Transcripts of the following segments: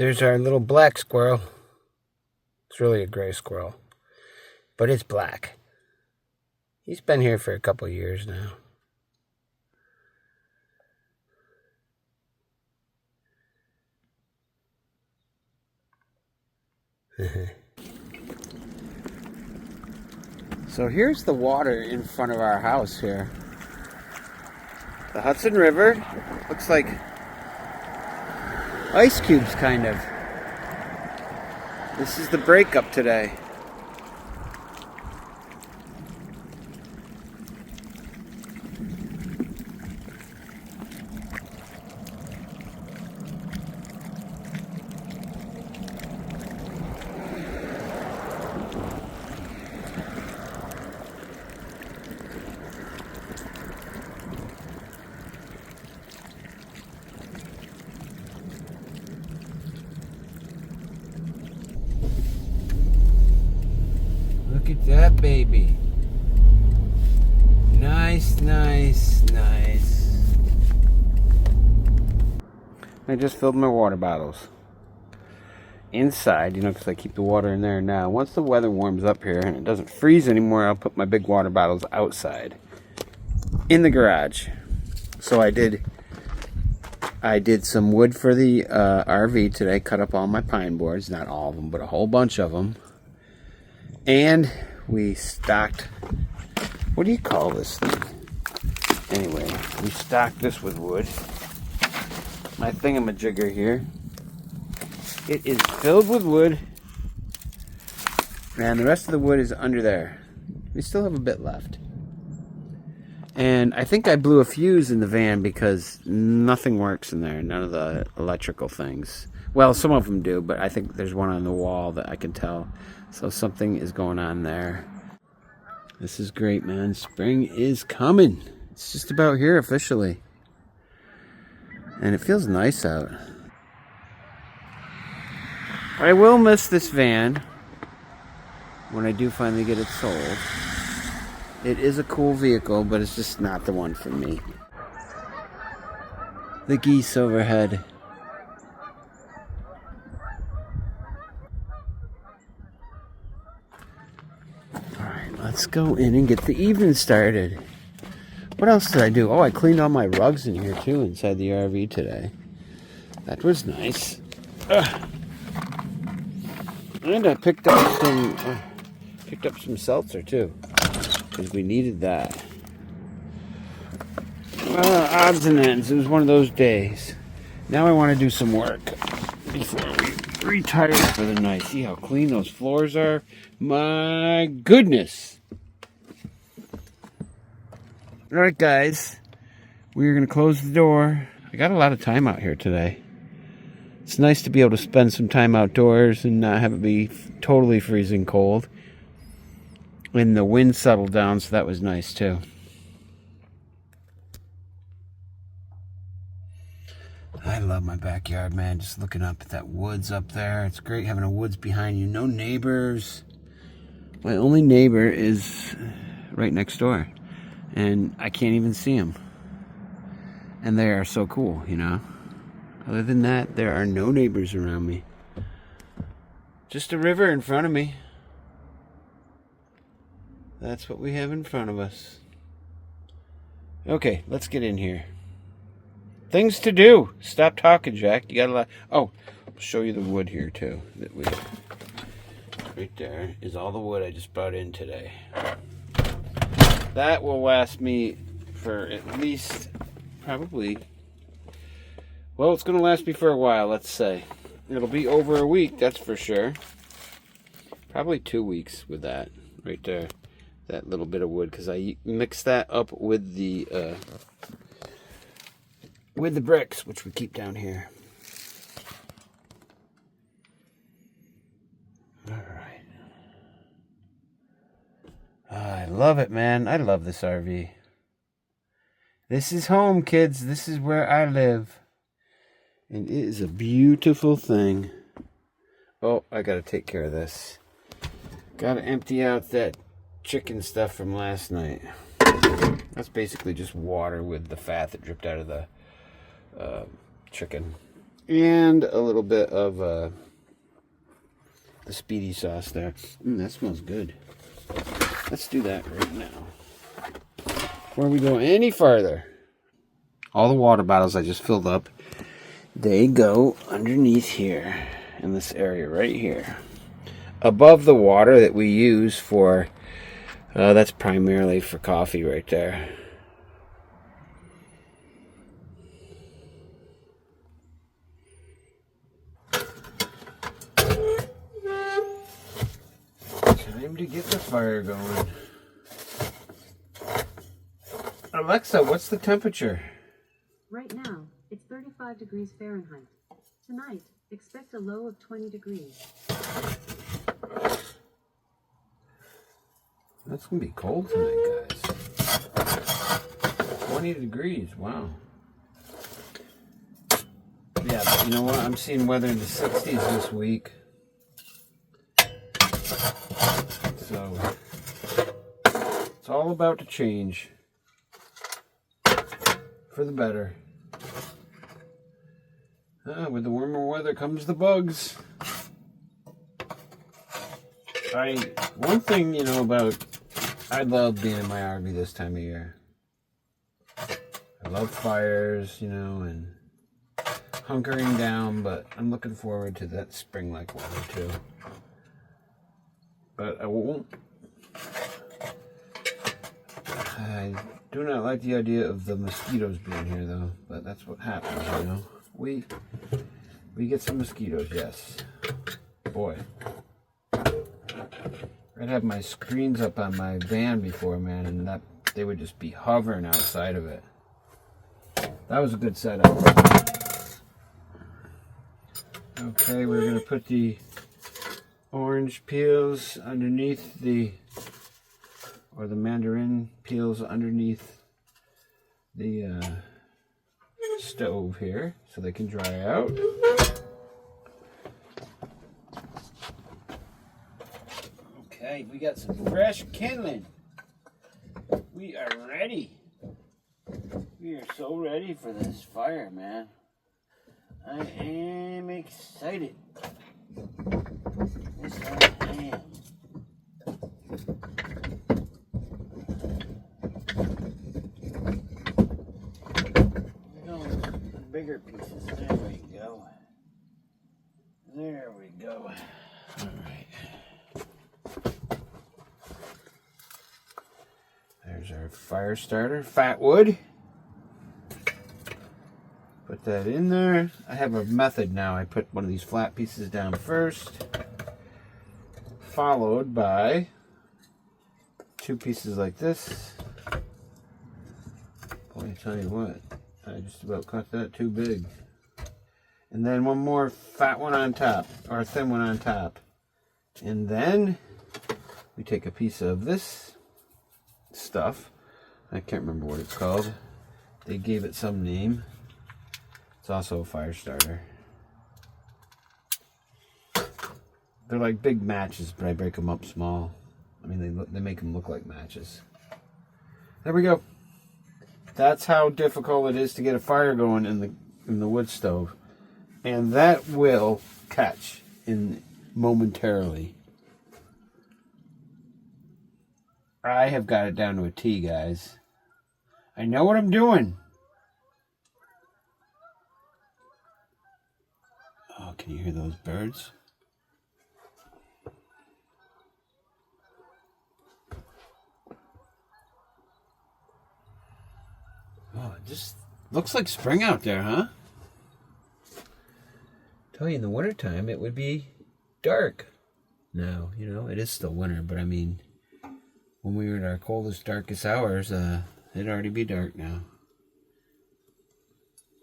There's our little black squirrel. It's really a gray squirrel, but it's black. He's been here for a couple years now. So here's the water in front of our house here. The Hudson River looks like ice cubes, kind of. This is the breakup today. Look at that baby. Nice, nice, nice. I just filled my water bottles. Inside, because I keep the water in there now. Once the weather warms up here and it doesn't freeze anymore, I'll put my big water bottles outside. In the garage. So I did some wood for the RV today. Cut up all my pine boards. Not all of them, but a whole bunch of them. And we stocked, what do you call this thing? Anyway, we stocked this with wood. My thingamajigger here. It is filled with wood. And the rest of the wood is under there. We still have a bit left. And I think I blew a fuse in the van because nothing works in there. None of the electrical things. Well, some of them do, but I think there's one on the wall that I can tell. So something is going on there. This is great, man. Spring is coming. It's just about here officially. And it feels nice out. I will miss this van when I do finally get it sold. It is a cool vehicle, but it's just not the one for me. The geese overhead. Let's go in and get the evening started. What else did I do? Oh, I cleaned all my rugs in here too inside the RV today. That was nice. And I picked up some seltzer too, because we needed that. Odds and ends. It was one of those days. Now I want to do some work before we retire for the night. See how clean those floors are? My goodness. Alright guys, we're going to close the door. I got a lot of time out here today. It's nice to be able to spend some time outdoors and not have it be totally freezing cold. And the wind settled down, so that was nice too. I love my backyard, man. Just looking up at that woods up there. It's great having a woods behind you. No neighbors. My only neighbor is right next door. And I can't even see them. And they are so cool, Other than that, there are no neighbors around me. Just a river in front of me. That's what we have in front of us. Okay, let's get in here. Things to do. Stop talking, Jack. You got a lot. Oh, I'll show you the wood here, too. Right there is all the wood I just brought in today. That will last me for at least, probably, well, it's going to last me for a while, let's say. It'll be over a week, that's for sure. Probably 2 weeks with that, right there. That little bit of wood, because I mixed that up with the bricks, which we keep down here. All right. I love it, man. I love this RV. This is home, kids. This is where I live. And it is a beautiful thing. Oh, I gotta take care of this. Gotta empty out that chicken stuff from last night. That's basically just water with the fat that dripped out of the chicken. And a little bit of the speedy sauce there. That smells good. Let's do that right now. Before we go any farther, all the water bottles I just filled up, they go underneath here in this area right here. Above the water that we use for, that's primarily for coffee right there. Time to get the fire going. Alexa, what's the temperature? Right now, it's 35 degrees Fahrenheit. Tonight, expect a low of 20 degrees. That's going to be cold tonight, guys. 20 degrees, wow. Yeah, but you know what? I'm seeing weather in the 60s this week. So, it's all about to change. For the better. With the warmer weather comes the bugs. One thing, you know, about, I love being in my RV this time of year. I love fires, you know, and hunkering down, but I'm looking forward to that spring-like weather too. But I do not like the idea of the mosquitoes being here, though. But that's what happens, you know. We get some mosquitoes, yes. Boy. I'd have my screens up on my van before, man, and they would just be hovering outside of it. That was a good setup. Okay, we're going to put the orange peels underneath or the mandarin peels underneath the stove here so they can dry out. Okay, we got some fresh kindling. We are ready. We are so ready for this fire, man. I am excited. Yes, I am. The bigger pieces. There we go. There we go. All right. There's our fire starter, fat wood. Put that in there. I have a method now. I put one of these flat pieces down first, followed by two pieces like this. Boy, I tell you what, I just about cut that too big. And then one more fat one on top, or thin one on top. And then we take a piece of this stuff. I can't remember what it's called. They gave it some name. It's also a fire starter. They're like big matches, but I break them up small. I mean, they make them look like matches. There we go. That's how difficult it is to get a fire going in the wood stove, and that will catch in momentarily. I have got it down to a T, guys. I know what I'm doing. Oh, can you hear those birds? Oh, it just looks like spring out there, huh? Tell you, in the wintertime, it would be dark. Now, you know, it is still winter, but I mean, when we were in our coldest, darkest hours, it'd already be dark now.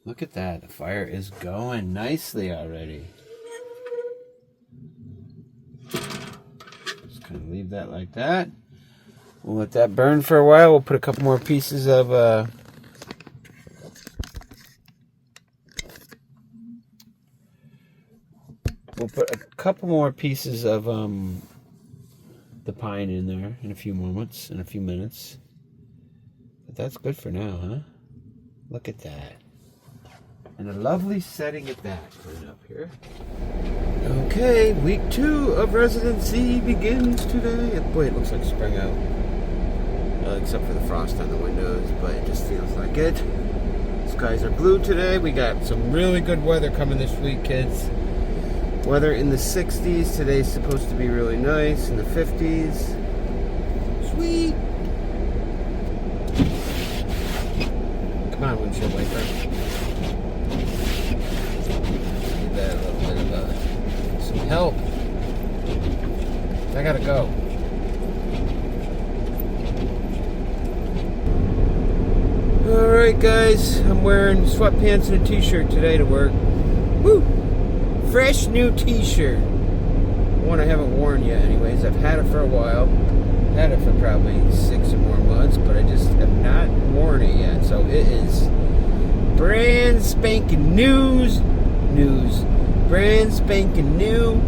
Look at that. The fire is going nicely already. Just kind of leave that like that. We'll let that burn for a while. We'll put a couple more pieces of the pine in there in a few minutes. But that's good for now, huh? Look at that. And a lovely setting at that. Put it up here. Okay, week 2 of residency begins today. Boy, it looks like spring out. Except for the frost on the windows, but it just feels like it. Skies are blue today. We got some really good weather coming this week, kids. Weather in the 60s. Today's supposed to be really nice. In the 50s. Sweet. Come on, windshield wiper. Give that a little bit of some help. I gotta go. Alright guys, I'm wearing sweatpants and a t-shirt today to work. Woo! Fresh new t-shirt. One I haven't worn yet anyways. I've had it for a while. Had it for probably 6 or more months, but I just have not worn it yet. So it is brand spanking news. Brand spanking new.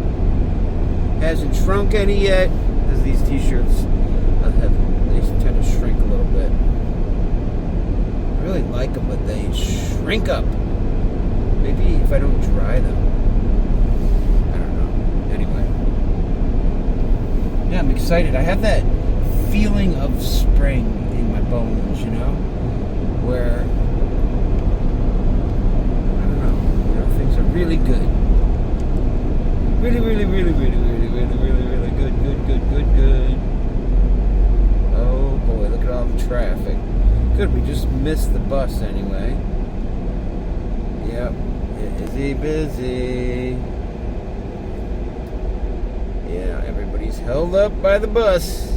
Hasn't shrunk any yet, because these t-shirts they tend to shrink a little bit. I really like them, but they shrink up. Maybe if I don't dry them. I don't know. Anyway. Yeah, I'm excited. I have that feeling of spring in my bones, you know? Where, I don't know, things are really good. Really, really, really, really, really, really, really, really good. Oh boy, look at all the traffic. Good, we just missed the bus anyway. Yep, busy. Yeah, everybody's held up by the bus.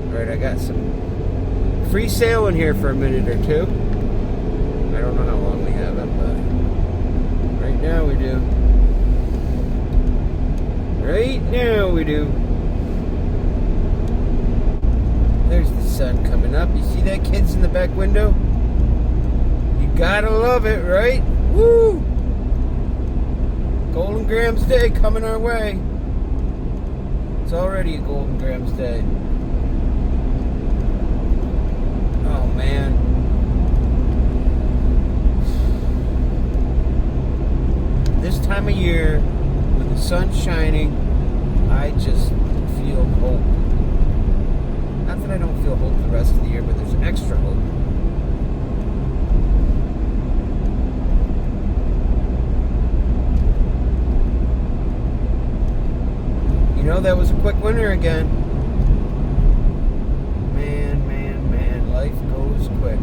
Alright, I got some free sailing here for a minute or two. I don't know how long we have it, but right now we do. Right now we do. There's the sun coming up. You see that, kids, in the back window? You gotta love it, right? Woo! Golden Grams Day coming our way. It's already a Golden Grams Day. Oh, man. This time of year, when the sun's shining, I just feel hope. Not that I don't feel hope the rest of the year, but there's extra hope. You know, that was a quick winter again. Man, life goes quick.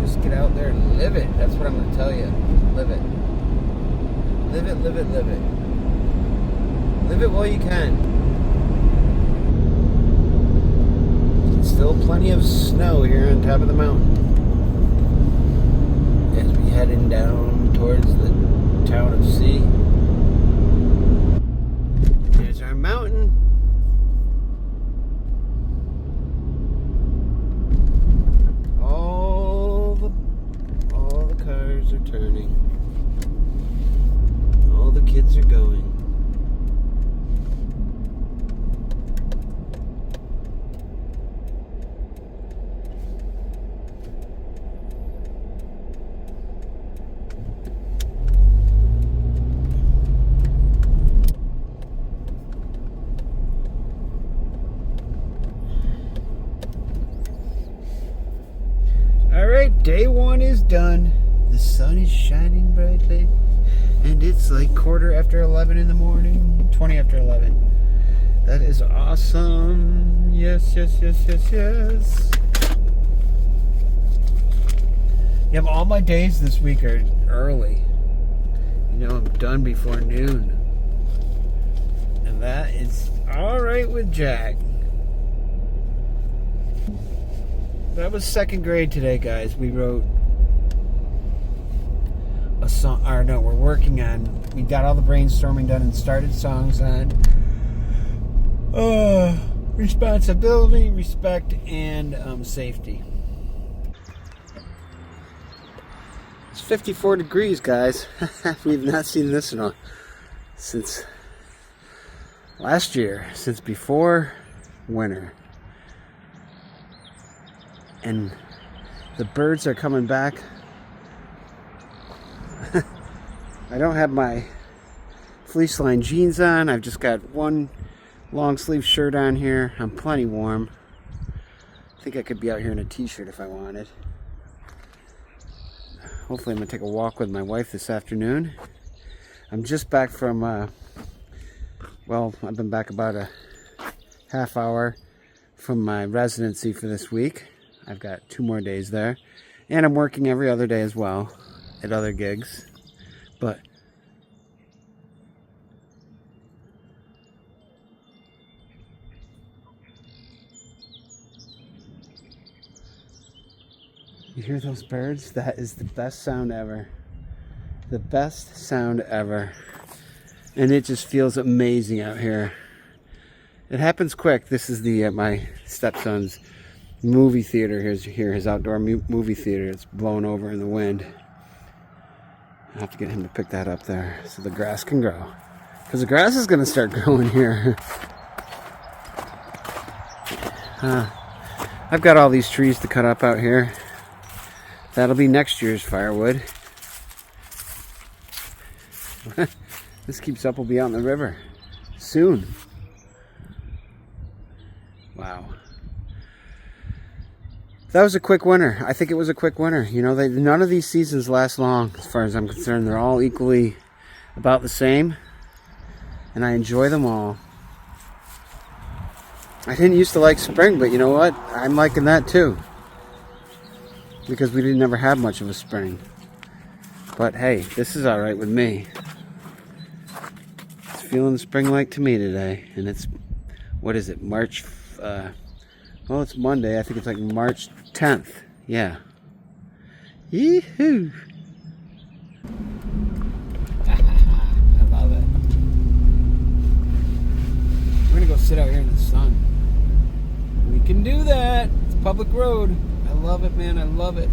Just get out there and live it. That's what I'm going to tell you. Live it. Live it. Live it while you can. Still plenty of snow here on top of the mountain. As we heading down towards the town of Sea. There's our mountain. All the cars are turning. All the kids are going. Alright, day 1 is done. The sun is shining brightly. And it's like 11:15 in the morning. 20 after 11. That is awesome. Yes. Yeah, all my days this week are early. You know, I'm done before noon. And that is alright with Jack. That was 2nd grade today, guys. We wrote a song, or no, we're working on, we got all the brainstorming done and started songs on responsibility, respect, and safety. It's 54 degrees, guys. We've not seen this since last year, since before winter. And The birds are coming back. I don't have my fleece line jeans on. I've just got one long sleeve shirt on here. I'm plenty warm. I think I could be out here in a t-shirt if I wanted. Hopefully I'm going to take a walk with my wife this afternoon. I'm just back from, well, I've been back about a half hour from my residency for this week. I've got 2 more days there. And I'm working every other day as well at other gigs. But you hear those birds? That is the best sound ever. The best sound ever. And it just feels amazing out here. It happens quick. This is the my stepson's movie theater. Here's his outdoor movie theater. It's blowing over in the wind. I have to get him to pick that up there so the grass can grow. Because the grass is going to start growing here. I've got all these trees to cut up out here. That'll be next year's firewood. This keeps up, we'll be out in the river soon. Wow. That was a quick winter. I think it was a quick winter. You know, none of these seasons last long as far as I'm concerned. They're all equally about the same. And I enjoy them all. I didn't used to like spring, but you know what? I'm liking that too. Because we didn't ever have much of a spring. But hey, this is alright with me. It's feeling spring-like to me today. And it's, what is it, March, well, it's Monday. I think it's like March 10th. Yeah. Yee-hoo! I love it. We're gonna go sit out here in the sun. We can do that. It's a public road. I love it, man. I love it.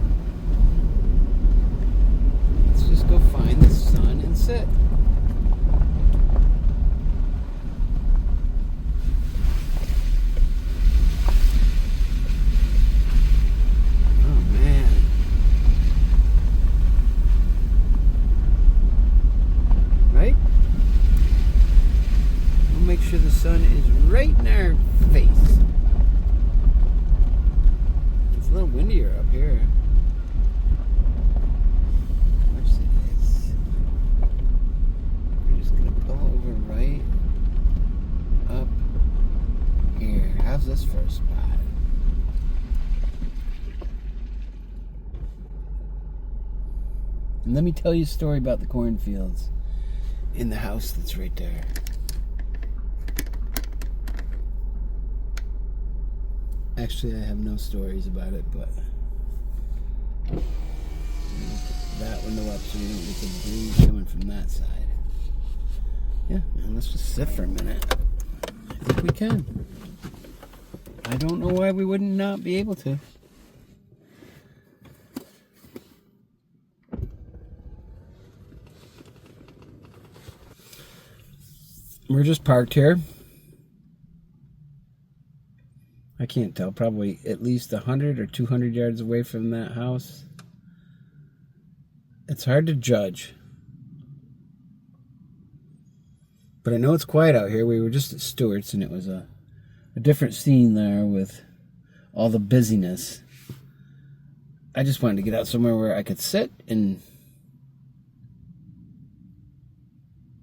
Let's just go find the sun and sit. Oh, man. Right? We'll make sure the sun is right in our face. It's a little windier up here. Of course it is. We're just gonna pull over right up here. How's this for a spot? And let me tell you a story about the cornfields in the house that's right there. Actually, I have no stories about it, but that window up so you don't get the breeze coming from that side. Yeah, and let's just sit for a minute. I think we can. I don't know why we wouldn't not be able to. We're just parked here. I can't tell, probably at least 100 or 200 yards away from that house. It's hard to judge. But I know it's quiet out here. We were just at Stewart's and it was a different scene there with all the busyness. I just wanted to get out somewhere where I could sit and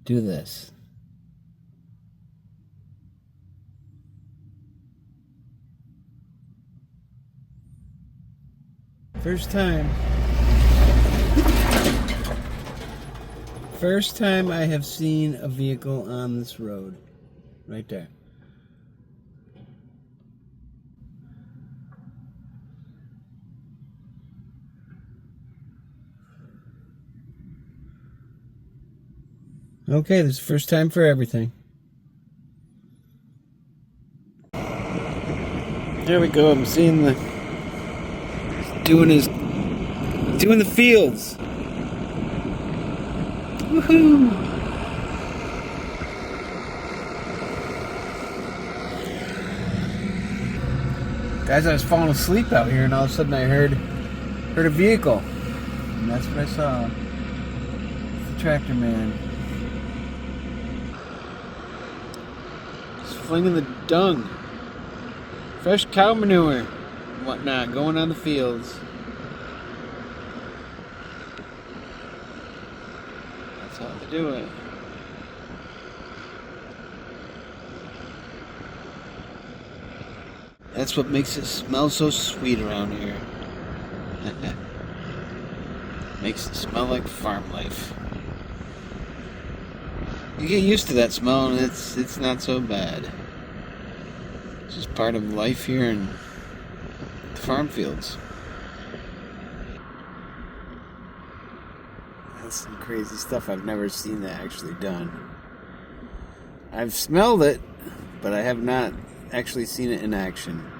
do this. First time I have seen a vehicle on this road. Right there. Okay, this is the first time for everything. There we go. I'm seeing doing the fields. Woohoo! Guys, I was falling asleep out here and all of a sudden I heard Heard a vehicle. And that's what I saw. It's the tractor man. He's flinging the dung. Fresh cow manure and whatnot going on the fields. That's how they do it. That's what makes it smell so sweet around here. Makes it smell like farm life. You get used to that smell and it's not so bad. It's just part of life here in the farm fields. That's some crazy stuff. I've never seen that actually done. I've smelled it, but I have not actually seen it in action.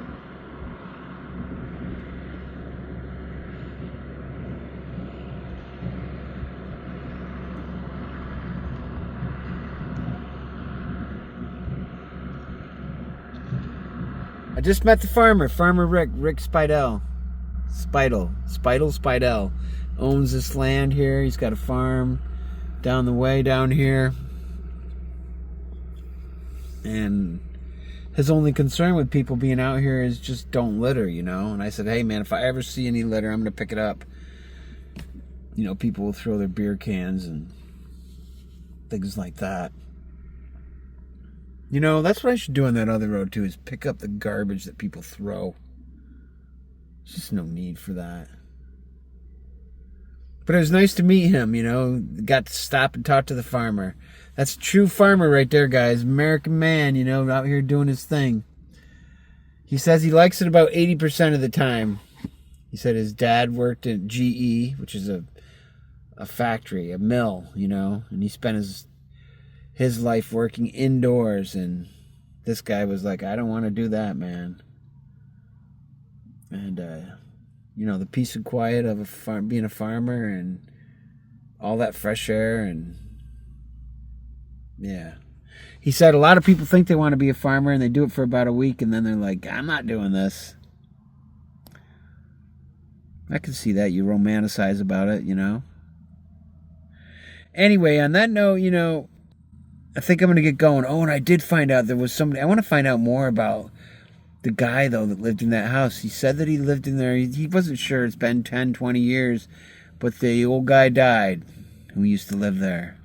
I just met the farmer, Farmer Rick Spidell. Spidell owns this land here. He's got a farm down the way down here. And his only concern with people being out here is just don't litter, you know. And I said, hey man, if I ever see any litter, I'm going to pick it up. You know, people will throw their beer cans and things like that. You know, that's what I should do on that other road too, is pick up the garbage that people throw. There's just no need for that. But it was nice to meet him, you know. Got to stop and talk to the farmer. That's a true farmer right there, guys. American man, you know, out here doing his thing. He says he likes it about 80% of the time. He said his dad worked at GE, which is a factory, a mill, you know. And he spent his life working indoors. And this guy was like, I don't want to do that, man. And, you know, the peace and quiet of being a farmer and all that fresh air and yeah. He said a lot of people think they want to be a farmer and they do it for about a week and then they're like, I'm not doing this. I can see that. You romanticize about it, you know. Anyway, on that note, you know, I think I'm going to get going. Oh, and I did find out there was somebody. I want to find out more about the guy, though, that lived in that house. He said that he lived in there. He wasn't sure. It's been 10, 20 years. But the old guy died who used to live there.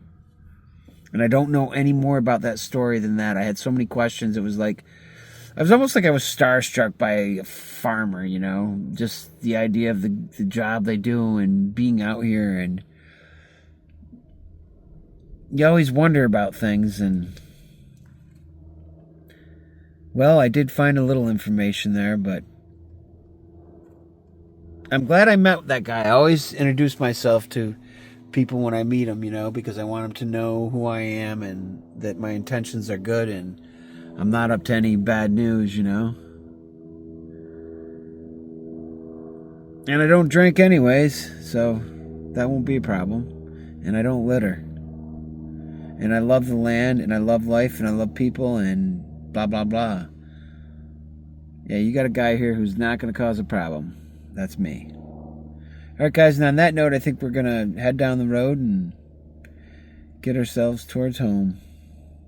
And I don't know any more about that story than that. I had so many questions. It was almost like I was starstruck by a farmer, you know. Just the idea of the job they do and being out here. And you always wonder about things. And well, I did find a little information there, but I'm glad I met that guy. I always introduce myself to people when I meet them, you know, because I want them to know who I am and that my intentions are good and I'm not up to any bad news, you know. And I don't drink anyways, so that won't be a problem. And I don't litter. And I love the land and I love life and I love people and blah, blah, blah. Yeah, you got a guy here who's not going to cause a problem. That's me. All right, guys, and on that note, I think we're going to head down the road and get ourselves towards home.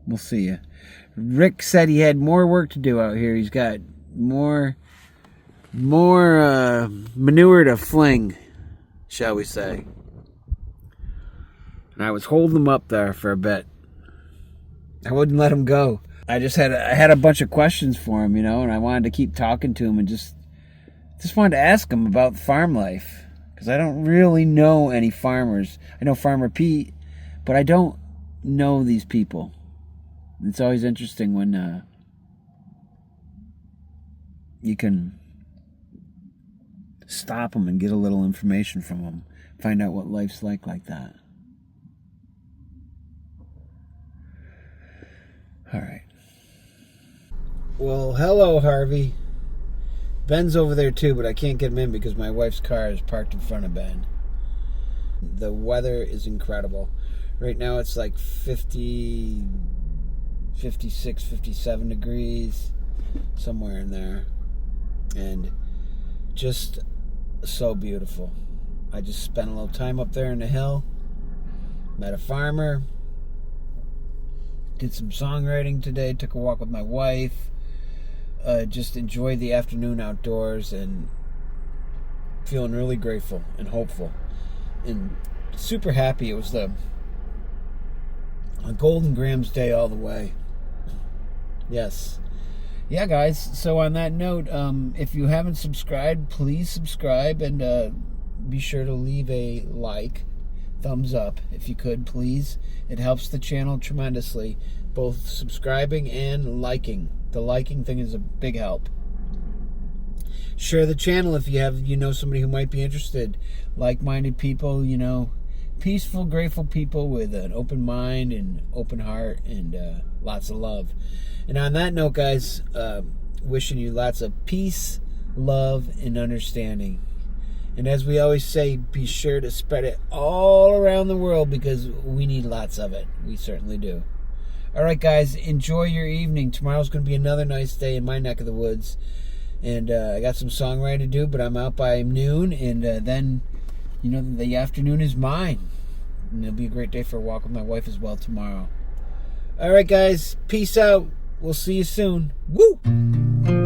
We'll see you. Rick said he had more work to do out here. He's got more manure to fling, shall we say. And I was holding him up there for a bit. I wouldn't let him go. I had a bunch of questions for him, you know, and I wanted to keep talking to him and just wanted to ask him about farm life. Because I don't really know any farmers. I know Farmer Pete, but I don't know these people. It's always interesting when you can stop them and get a little information from them. Find out what life's like that. All right. Well, hello, Harvey. Ben's over there too, but I can't get him in because my wife's car is parked in front of Ben. The weather is incredible. Right now it's like 50, 56, 57 degrees, somewhere in there. And just so beautiful. I just spent a little time up there in the hill. Met a farmer. Did some songwriting today. Took a walk with my wife. Just enjoyed the afternoon outdoors and feeling really grateful and hopeful. And super happy. It was a Golden Grams day all the way. Yes. Yeah, guys. So on that note, if you haven't subscribed, please subscribe and be sure to leave a like, thumbs up, if you could, please. It helps the channel tremendously, both subscribing and liking. The liking thing is a big help. Share the channel if you know somebody who might be interested. Like-minded people, peaceful, grateful people with an open mind and open heart and lots of love. And on that note, guys, wishing you lots of peace, love, and understanding. And as we always say, be sure to spread it all around the world because we need lots of it. We certainly do. All right, guys, enjoy your evening. Tomorrow's going to be another nice day in my neck of the woods. And I got some songwriting to do, but I'm out by noon. And then, the afternoon is mine. And it'll be a great day for a walk with my wife as well tomorrow. All right, guys, peace out. We'll see you soon. Woo!